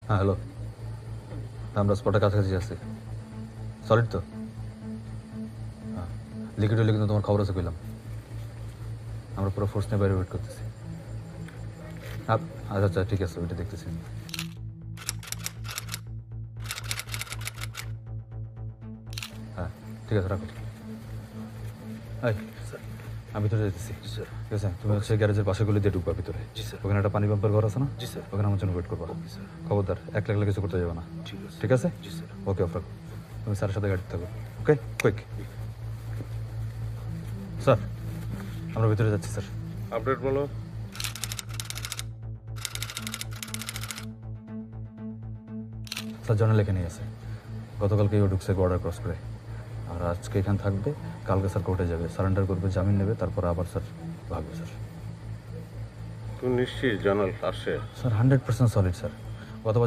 হ্যাঁ হ্যালো, আমরা স্পটের কাছাকাছি আছি। সলিড তো? হ্যাঁ, লিকুইড হলে কিন্তু তোমার খবর আছে কইলাম। আমরা পুরো ফোর্স নিয়ে বাইরে ওয়েট করতেছি। আচ্ছা আচ্ছা, ঠিক আছে, ওইটা দেখতেছি। হ্যাঁ ঠিক আছে, রাখো। এই আমি ভিতরে যেতেছি। ঠিক আছে, তুমি হচ্ছে গ্যারেজের পাশে গুলি দিয়ে ঢুকবা ভিতরে। ওখানে একটা পানি পাম্পের ঘর আছে না? ওখানে আমার জন্য ওয়েট করবা। খবরদার এক লাগলে কিছু করতে যাবে না। ঠিক আছে? ওকে অফ রাখো। তুমি স্যারের সাথে গাড়ি থাকো। ওকে, কুইক। স্যার, আমরা ভিতরে যাচ্ছি স্যার। আপডেট বলো। স্যার জার্নাল লেখে নিয়ে আছে। গতকালকে ও ঢুকছে বর্ডার ক্রস করে, আর আজকে এখানে থাকবে, কালকে স্যার কোর্টে যাবে, সারেন্ডার করবে, জামিন নেবে, তারপর আবার স্যার ভাগবে স্যার। তুমি নিশ্চিত জানাল আসে? Sir 100% solid sir. গতবার